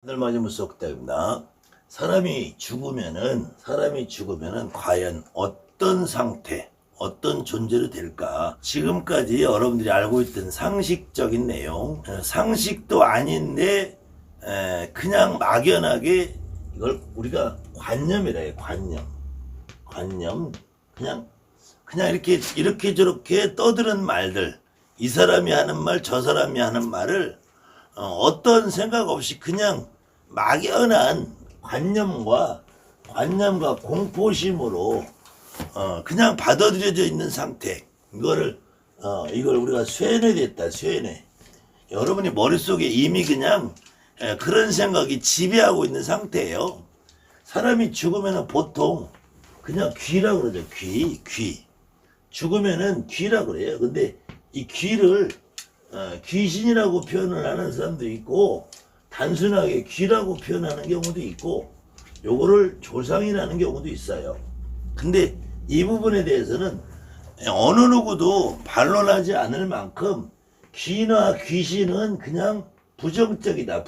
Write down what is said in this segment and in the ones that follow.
오늘 맞으면 쏙답입니다. 사람이 죽으면은 과연 어떤 상태, 어떤 존재로 될까? 지금까지 여러분들이 알고 있던 상식적인 내용, 상식도 아닌데 그냥 막연하게 이걸 우리가 관념이라 해요. 관념. 그냥 이렇게 저렇게 떠드는 말들, 이 사람이 하는 말, 저 사람이 하는 말을 어떤 생각 없이 그냥 막연한 관념과 공포심으로 그냥 받아들여져 있는 상태. 이걸 우리가 쇠뇌됐다. 쇠뇌. 여러분이 머릿속에 이미 그냥 그런 생각이 지배하고 있는 상태예요. 사람이 죽으면 보통 그냥 귀라고 그러죠. 귀. 죽으면은 귀라고 그래요. 근데 이 귀를 귀신이라고 표현을 하는 사람도 있고, 단순하게 귀라고 표현하는 경우도 있고, 요거를 조상이라는 경우도 있어요. 근데 이 부분에 대해서는 어느 누구도 반론하지 않을 만큼 귀나 귀신은 그냥 부정적이다.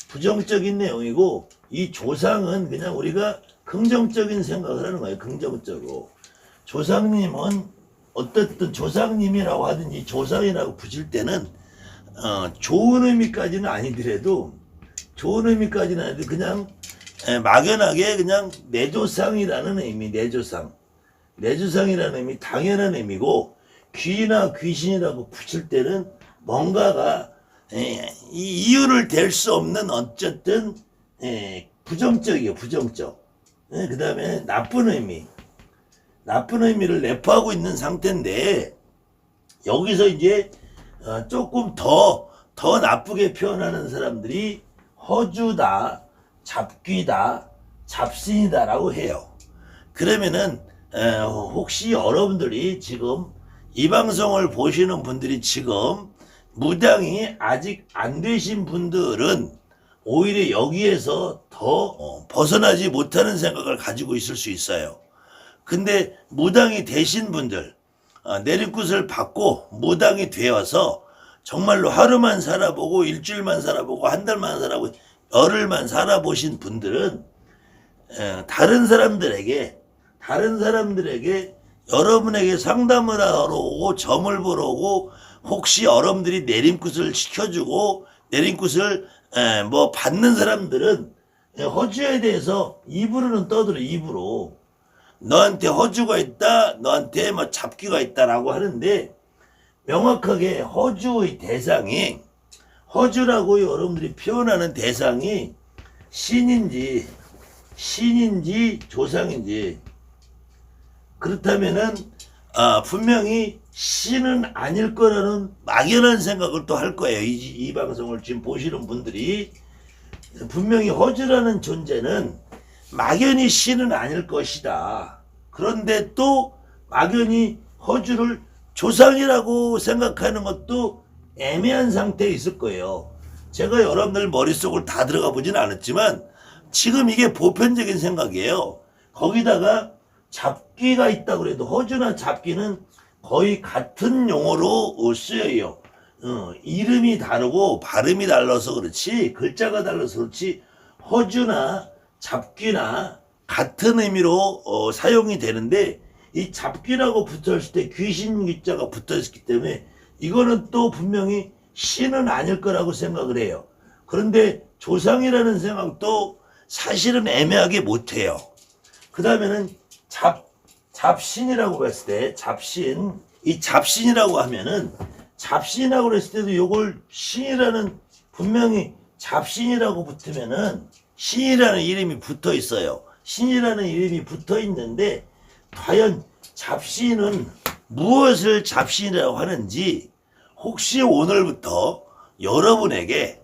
부정적인 내용이고, 이 조상은 그냥 우리가 긍정적인 생각을 하는 거예요. 긍정적으로. 조상님은 어떻든 조상님이라고 하든지 조상이라고 붙일 때는 좋은 의미까지는 아니더라도 그냥 막연하게 그냥 내조상이라는 의미, 내조상이라는 의미, 당연한 의미고, 귀나 귀신이라고 붙일 때는 뭔가가 이 이유를 댈 수 없는 어쨌든 부정적이에요. 부정적. 그 다음에 나쁜 의미를 내포하고 있는 상태인데, 여기서 이제 조금 더 나쁘게 표현하는 사람들이 허주다, 잡귀다, 잡신이다라고 해요. 그러면은 혹시 여러분들이 지금 이 방송을 보시는 분들이 지금 무당이 아직 안 되신 분들은 오히려 여기에서 더 벗어나지 못하는 생각을 가지고 있을 수 있어요. 근데 무당이 되신 분들, 내리굿을 받고 무당이 되어서 정말로 하루만 살아보고 일주일만 살아보고 한 달만 살아보고 열흘만 살아보신 분들은 다른 사람들에게 여러분에게 상담을 하러 오고 점을 보러 오고, 혹시 여러분들이 내림굿을 시켜주고 내림굿을 뭐 받는 사람들은 허주에 대해서 입으로는 떠들어. 입으로 너한테 허주가 있다, 너한테 뭐 잡귀가 있다라고 하는데, 명확하게 허주의 대상이, 허주라고 여러분들이 표현하는 대상이 신인지 조상인지, 그렇다면은 분명히 신은 아닐 거라는 막연한 생각을 또 할 거예요. 이 방송을 지금 보시는 분들이 분명히 허주라는 존재는 막연히 신은 아닐 것이다. 그런데 또 막연히 허주를 조상이라고 생각하는 것도 애매한 상태에 있을 거예요. 제가 여러분들 머릿속을 다 들어가 보진 않았지만 지금 이게 보편적인 생각이에요. 거기다가 잡귀가 있다고 그래도 허주나 잡귀는 거의 같은 용어로 쓰여요. 이름이 다르고 발음이 달라서 그렇지, 글자가 달라서 그렇지, 허주나 잡귀나 같은 의미로 사용이 되는데, 이 잡귀라고 붙었을 때 귀신 귀자가 붙어있기 때문에 이거는 또 분명히 신은 아닐 거라고 생각을 해요. 그런데 조상이라는 생각도 사실은 애매하게 못해요. 그 다음에는 잡신이라고 했을 때, 이 잡신이라고 하면은, 잡신이라고 그랬을 때도 요걸 신이라는, 분명히 잡신이라고 붙으면은 신이라는 이름이 붙어 있어요. 신이라는 이름이 붙어 있는데, 과연 잡신은 무엇을 잡신이라고 하는지, 혹시 오늘부터 여러분에게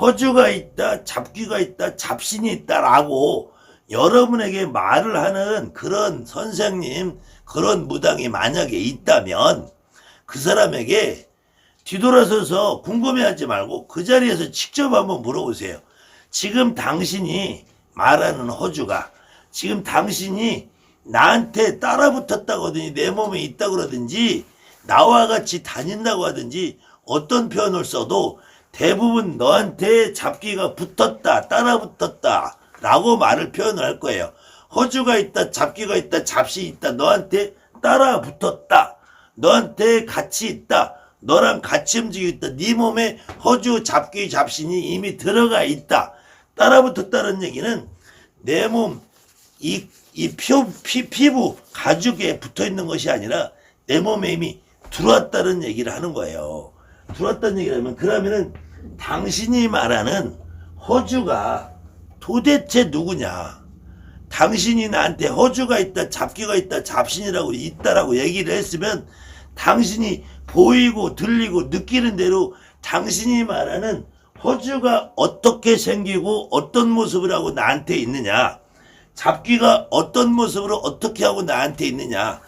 허주가 있다, 잡귀가 있다, 잡신이 있다라고 여러분에게 말을 하는 그런 선생님, 그런 무당이 만약에 있다면 그 사람에게 뒤돌아서서 궁금해하지 말고 그 자리에서 직접 한번 물어보세요. 지금 당신이 말하는 허주가, 지금 당신이 나한테 따라붙었다고 하든지 내 몸에 있다고 그러든지 나와 같이 다닌다고 하든지 어떤 표현을 써도 대부분 너한테 잡귀가 붙었다, 따라 붙었다 라고 말을 표현을 할 거예요. 허주가 있다, 잡귀가 있다, 잡신이 있다, 너한테 따라 붙었다, 너한테 같이 있다, 너랑 같이 움직이고 있다, 네 몸에 허주, 잡귀, 잡신이 이미 들어가 있다. 따라 붙었다는 얘기는 내 몸, 피부, 가죽에 붙어 있는 것이 아니라 내 몸에 이미 들어왔다는 얘기를 하는 거예요. 들어왔다는 얘기를 하면, 그러면은 당신이 말하는 허주가 도대체 누구냐? 당신이 나한테 허주가 있다, 잡귀가 있다, 잡신이라고 있다라고 얘기를 했으면 당신이 보이고 들리고 느끼는 대로 당신이 말하는 허주가 어떻게 생기고 어떤 모습을 하고 나한테 있느냐, 잡귀가 어떤 모습으로 어떻게 하고 나한테 있느냐.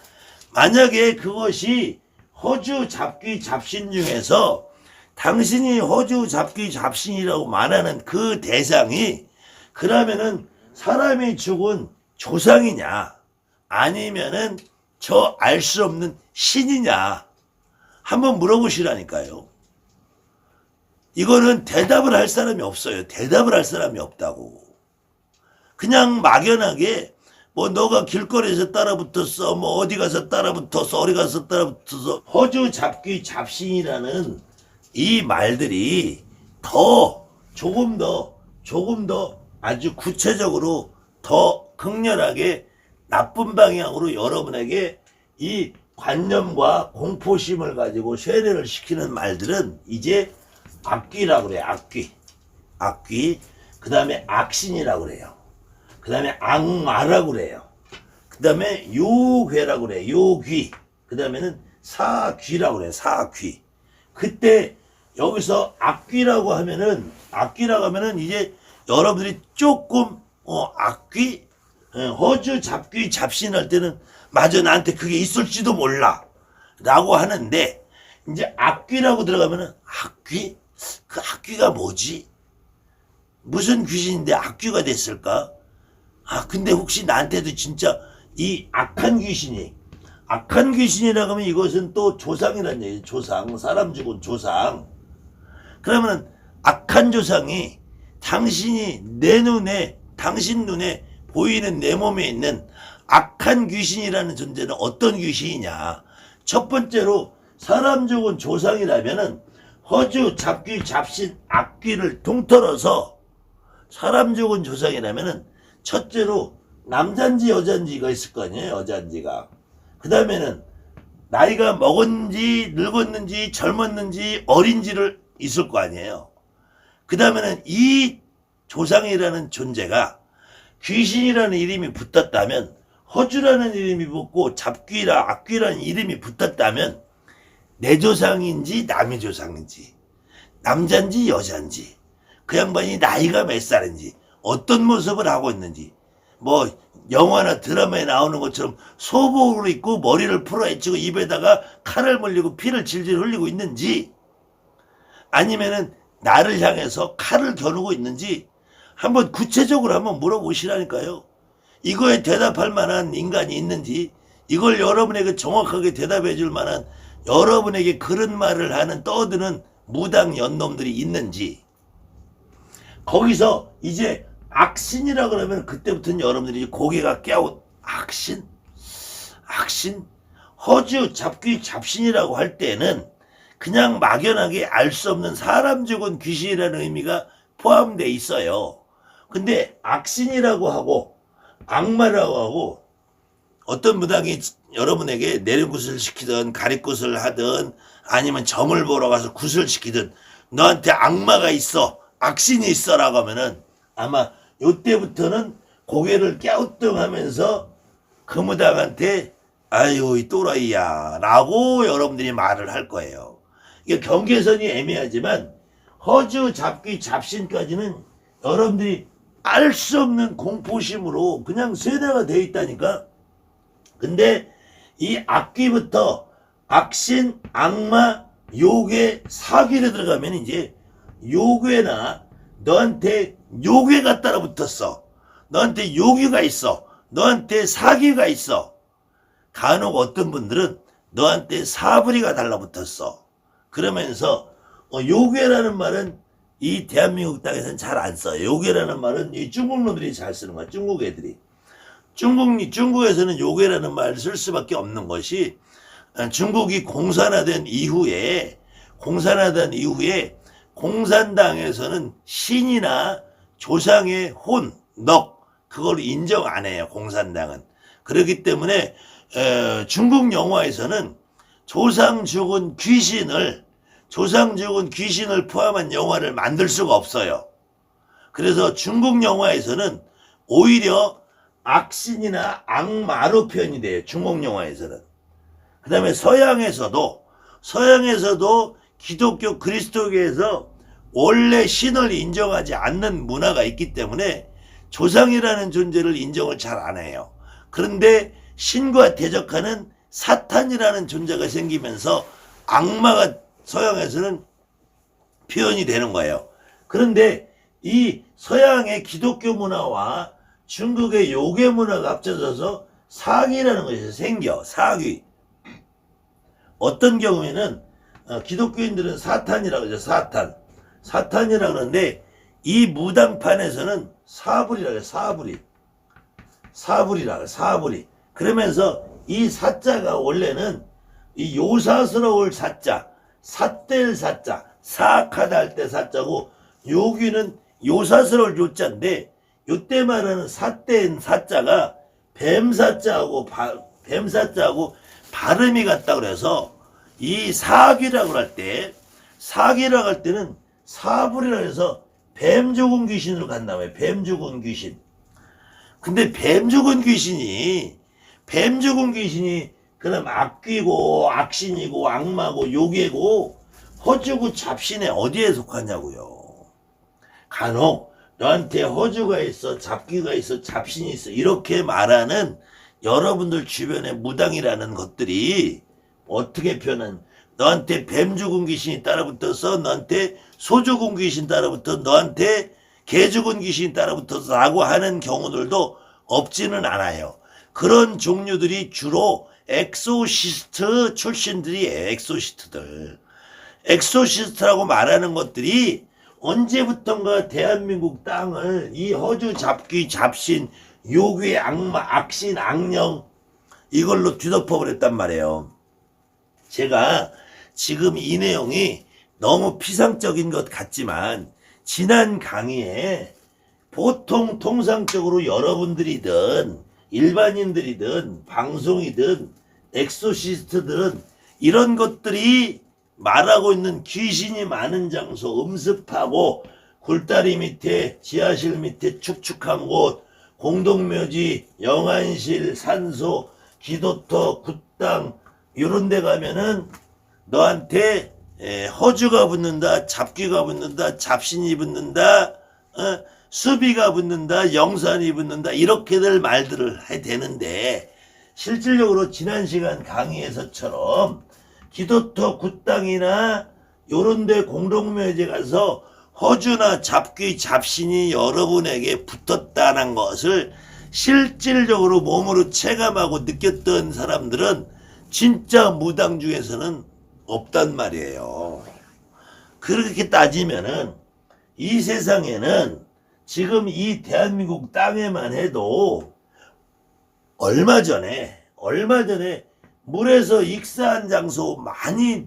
만약에 그것이 허주, 잡귀, 잡신 중에서 당신이 허주, 잡귀, 잡신이라고 말하는 그 대상이 그러면은 사람이 죽은 조상이냐, 아니면은 저 알 수 없는 신이냐, 한번 물어보시라니까요. 이거는 대답을 할 사람이 없어요. 대답을 할 사람이 없다고. 그냥 막연하게 뭐 너가 길거리에서 따라붙었어, 뭐 어디 가서 따라붙었어, 어디 가서 따라붙었어, 허주, 잡귀, 잡신이라는 이 말들이 조금 더 아주 구체적으로 더 극렬하게 나쁜 방향으로 여러분에게 이 관념과 공포심을 가지고 세뇌를 시키는 말들은 이제 악귀라고 그래요. 악귀. 그 다음에 악신이라고 그래요. 그 다음에 악마라고 그래요. 그 다음에 요괴라고 그래요. 요귀. 그 다음에는 사귀라고 그래요. 사귀. 그때 여기서 악귀라고 하면은 이제 여러분들이 조금 악귀, 허주, 잡귀, 잡신 할 때는 맞아, 나한테 그게 있을지도 몰라 라고 하는데, 이제 악귀라고 들어가면은 악귀? 그 악귀가 뭐지? 무슨 귀신인데 악귀가 됐을까? 근데 혹시 나한테도 진짜 이 악한 귀신이라고 하면 이것은 또 조상이란 얘기예요. 조상, 사람 죽은 조상. 그러면 악한 조상이 당신 눈에 보이는 내 몸에 있는 악한 귀신이라는 존재는 어떤 귀신이냐? 첫 번째로 사람 죽은 조상이라면은 허주, 잡귀, 잡신, 악귀를 통틀어서 사람 죽은 조상이라면은 첫째로 남잔지 여잔지가 있을 거 아니에요. 여잔지가. 그 다음에는 나이가 먹었는지 늙었는지 젊었는지 어린지를 있을 거 아니에요. 그 다음에는 이 조상이라는 존재가 귀신이라는 이름이 붙었다면, 허주라는 이름이 붙고 잡귀라 악귀라는 이름이 붙었다면 내 조상인지 남의 조상인지, 남잔지 여잔지, 그 양반이 나이가 몇 살인지, 어떤 모습을 하고 있는지, 뭐 영화나 드라마에 나오는 것처럼 소복을 입고 머리를 풀어헤치고 입에다가 칼을 물리고 피를 질질 흘리고 있는지, 아니면은 나를 향해서 칼을 겨누고 있는지 한번 구체적으로 한번 물어보시라니까요. 이거에 대답할 만한 인간이 있는지, 이걸 여러분에게 정확하게 대답해 줄 만한, 여러분에게 그런 말을 하는 떠드는 무당 연놈들이 있는지. 거기서 이제 악신이라 그러면 그때부터는 여러분들이 고개가 악신? 허주, 잡귀, 잡신이라고 할 때는 그냥 막연하게 알 수 없는 사람 죽은 귀신이라는 의미가 포함되어 있어요. 근데 악신이라고 하고 악마라고 하고, 어떤 무당이 여러분에게 내리굿을 시키든 가리굿을 하든 아니면 점을 보러 가서 굿을 시키든 너한테 악마가 있어, 악신이 있어라고 하면은 아마 요때부터는 고개를 갸우뚱하면서 그 무당한테 아유 이 또라이야 라고 여러분들이 말을 할 거예요. 이게 경계선이 애매하지만 허주, 잡귀, 잡신까지는 여러분들이 알 수 없는 공포심으로 그냥 세뇌가 되어 있다니까. 근데 이 악귀부터 악신, 악마, 요괴, 사귀를 들어가면 이제 요괴나 너한테 요괴가 따라 붙었어, 너한테 요괴가 있어, 너한테 사귀가 있어, 간혹 어떤 분들은 너한테 사부리가 달라붙었어. 그러면서 요괴라는 말은 이 대한민국 땅에서는 잘 안 써요. 요괴라는 말은 이 중국 놈들이 잘 쓰는 거야. 중국 애들이. 중국에서는 요괴라는 말을 쓸 수밖에 없는 것이 중국이 공산화된 이후에 공산당에서는 신이나 조상의 혼, 넉 그걸 인정 안 해요. 공산당은. 그렇기 때문에 중국 영화에서는 조상 죽은 귀신을 포함한 영화를 만들 수가 없어요. 그래서 중국 영화에서는 오히려 악신이나 악마로 표현이 돼요. 중국 영화에서는. 그 다음에 서양에서도 기독교 그리스도교에서 원래 신을 인정하지 않는 문화가 있기 때문에 조상이라는 존재를 인정을 잘 안 해요. 그런데 신과 대적하는 사탄이라는 존재가 생기면서 악마가 서양에서는 표현이 되는 거예요. 그런데 이 서양의 기독교 문화와 중국의 요괴 문화가 합쳐져서 사귀라는 것이 생겨. 사귀. 어떤 경우에는 기독교인들은 사탄이라고 하죠. 사탄이라고 하는데 이 무당판에서는 사불이라고 해요. 사불이. 그러면서 이 사자가 원래는 이 요사스러울 사자, 삿될 사자, 사악하다 할 때 사자고, 요귀는 요사스러울 요자인데 요때 말하는 삿된 사자가 뱀사자하고 발음이 같다 그래서 이 사귀라고 할 때는 사불이라고 해서 뱀 죽은 귀신으로 간다며. 뱀 죽은 귀신. 근데 뱀 죽은 귀신이 그럼 악귀고 악신이고 악마고 요괴고 허주고 잡신에 어디에 속하냐고요. 간혹 너한테 허주가 있어, 잡귀가 있어, 잡신이 있어 이렇게 말하는 여러분들 주변에 무당이라는 것들이 어떻게 표현한, 너한테 뱀 죽은 귀신이 따라붙어서 너한테 소 죽은 귀신 따라붙어 너한테 개 죽은 귀신이 따라붙어서 라고 하는 경우들도 없지는 않아요. 그런 종류들이 주로 엑소시스트 출신들이에요. 엑소시스트라고 말하는 것들이 언제부턴가 대한민국 땅을 이 허주, 잡귀, 잡신, 요괴, 악마, 악신, 악령 이걸로 뒤덮어 버렸단 말이에요. 제가 지금 이 내용이 너무 피상적인 것 같지만 지난 강의에 보통 통상적으로 여러분들이든 일반인들이든 방송이든 엑소시스트들은 이런 것들이 말하고 있는 귀신이 많은 장소, 음습하고 굴다리 밑에, 지하실 밑에 축축한 곳, 공동묘지, 영안실, 산소, 기도터, 굿당 이런 데 가면은 너한테 허주가 붙는다, 잡귀가 붙는다, 잡신이 붙는다, 수비가 붙는다, 영산이 붙는다 이렇게들 말들을 해 되는데 실질적으로 지난 시간 강의에서처럼 기도터 굿당이나 요런데 공동묘지에 가서 허주나 잡귀, 잡신이 여러분에게 붙었다는 것을 실질적으로 몸으로 체감하고 느꼈던 사람들은 진짜 무당 중에서는 없단 말이에요. 그렇게 따지면은 이 세상에는 지금 이 대한민국 땅에만 해도 얼마 전에 물에서 익사한 장소 많이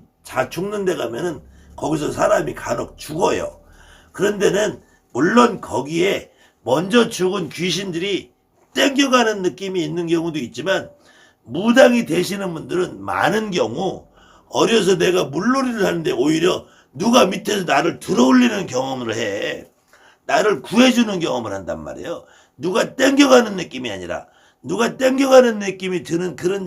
죽는 데 가면은 거기서 사람이 간혹 죽어요. 그런 데는 물론 거기에 먼저 죽은 귀신들이 땡겨가는 느낌이 있는 경우도 있지만 무당이 되시는 분들은 많은 경우 어려서 내가 물놀이를 하는데 오히려 누가 밑에서 나를 들어올리는 경험을 해. 나를 구해주는 경험을 한단 말이에요. 누가 땡겨가는 느낌이 아니라 누가 땡겨가는 느낌이 드는 그런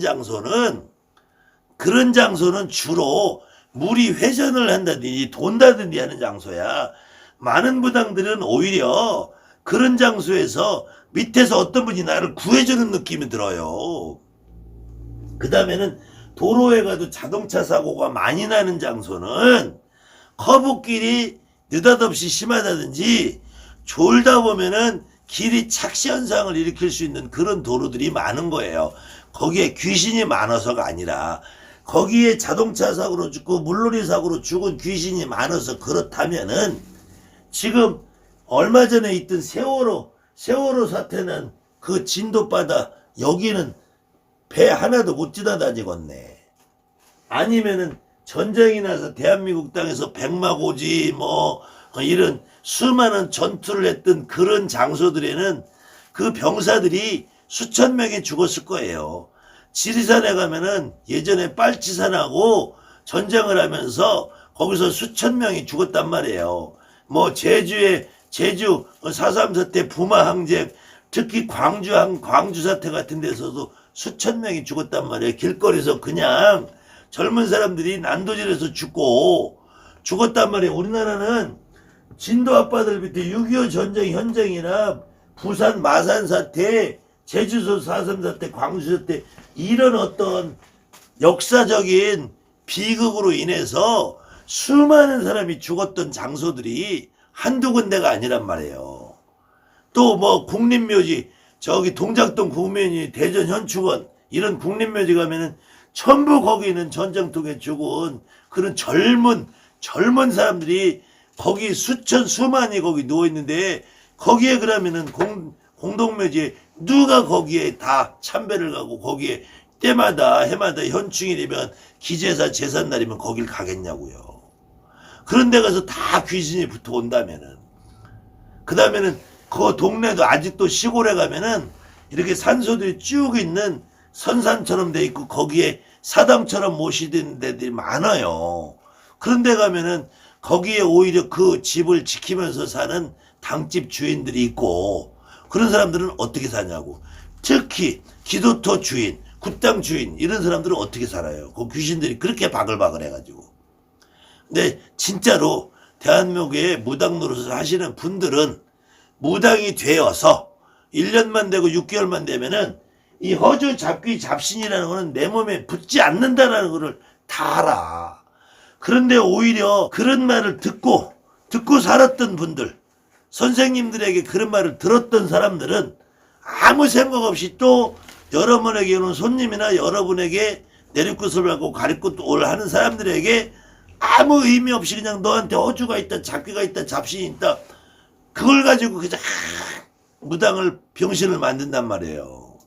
장소는 주로 물이 회전을 한다든지 돈다든지 하는 장소야. 많은 무당들은 오히려 그런 장소에서 밑에서 어떤 분이 나를 구해주는 느낌이 들어요. 그 다음에는 도로에 가도 자동차 사고가 많이 나는 장소는 커브길이 느닷없이 심하다든지 졸다 보면은 길이 착시 현상을 일으킬 수 있는 그런 도로들이 많은 거예요. 거기에 귀신이 많아서가 아니라 거기에 자동차 사고로 죽고 물놀이 사고로 죽은 귀신이 많아서 그렇다면은 지금 얼마 전에 있던 세월호 사태는 그 진도바다 여기는 배 하나도 못 지나다니겠네. 아니면은 전쟁이 나서 대한민국 땅에서 백마고지 뭐 이런 수많은 전투를 했던 그런 장소들에는 그 병사들이 수천 명이 죽었을 거예요. 지리산에 가면은 예전에 빨치산하고 전쟁을 하면서 거기서 수천 명이 죽었단 말이에요. 뭐 제주 4.3 사태 부마 항쟁, 특히 광주 사태 같은 데서도 수천 명이 죽었단 말이에요. 길거리에서 그냥 젊은 사람들이 난도질에서 죽었단 말이에요. 우리나라는 진도 아빠들 밑에 6.25 전쟁 현장이나 부산 마산 사태, 제주도 4.3 사태, 광주 사태 이런 어떤 역사적인 비극으로 인해서 수많은 사람이 죽었던 장소들이 한두 군데가 아니란 말이에요. 또 뭐 국립묘지, 저기 동작동 국민이 대전 현충원 이런 국립묘지 가면은 전부 거기는 전쟁통에 죽은 그런 젊은 사람들이 거기 수만이 거기 누워있는데 거기에 그러면은 공동묘지에 누가 거기에 다 참배를 가고 거기에 때마다 해마다 현충일이면 기제사 제삿날이면 거길 가겠냐고요. 그런 데 가서 다 귀신이 붙어 온다면은 그 다음에는 그 동네도 아직도 시골에 가면은 이렇게 산소들이 쭉 있는 선산처럼 돼 있고 거기에 사당처럼 모시는 데들이 많아요. 그런 데 가면은 거기에 오히려 그 집을 지키면서 사는 당집 주인들이 있고 그런 사람들은 어떻게 사냐고. 특히 기도터 주인, 굿당 주인 이런 사람들은 어떻게 살아요. 그 귀신들이 그렇게 바글바글 해가지고. 근데 진짜로 대한민국에 무당 노릇을 하시는 분들은 무당이 되어서 1년만 되고 6개월만 되면은 이 허주 잡귀 잡신이라는 거는 내 몸에 붙지 않는다는 거를 다 알아. 그런데 오히려 그런 말을 듣고 살았던 분들, 선생님들에게 그런 말을 들었던 사람들은 아무 생각 없이 또 여러분에게 오는 손님이나 여러분에게 내리굿을 하고 가리굿을 하는 사람들에게 아무 의미 없이 그냥 너한테 허주가 있다, 잡귀가 있다, 잡신이 있다. 그걸 가지고 그냥 무당을 병신을 만든단 말이에요.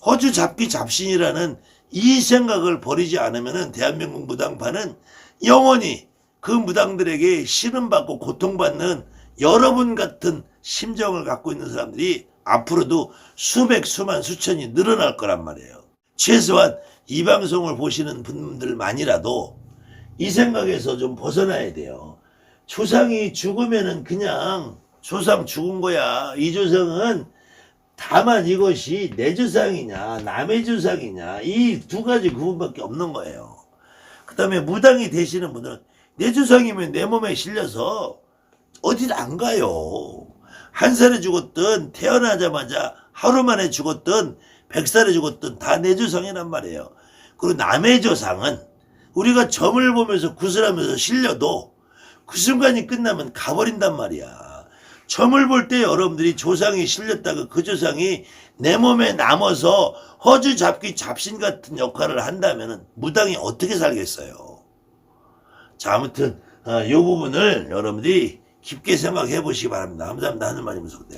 허주 잡귀 잡신이라는 이 생각을 버리지 않으면은 대한민국 무당파는 영원히 그 무당들에게 신음받고 고통받는 여러분 같은 심정을 갖고 있는 사람들이 앞으로도 수만 수천이 늘어날 거란 말이에요. 최소한 이 방송을 보시는 분들만이라도 이 생각에서 좀 벗어나야 돼요. 조상이 죽으면은 그냥 조상 죽은 거야. 이 조상은 다만 이것이 내 조상이냐 남의 조상이냐 이 두 가지 구분밖에 없는 거예요. 그 다음에 무당이 되시는 분들은 내 조상이면 내 몸에 실려서 어딜 안 가요. 1살에 죽었든 태어나자마자 하루 만에 죽었든 100살에 죽었든 다 내 조상이란 말이에요. 그리고 남의 조상은 우리가 점을 보면서 구슬하면서 실려도 그 순간이 끝나면 가버린단 말이야. 점을 볼 때 여러분들이 조상이 실렸다가 그 조상이 내 몸에 남아서 허주 잡귀 잡신 같은 역할을 한다면 무당이 어떻게 살겠어요. 자, 아무튼 이 부분을 여러분들이 깊게 생각해 보시기 바랍니다. 감사합니다. 하늘 많이 무섭대요.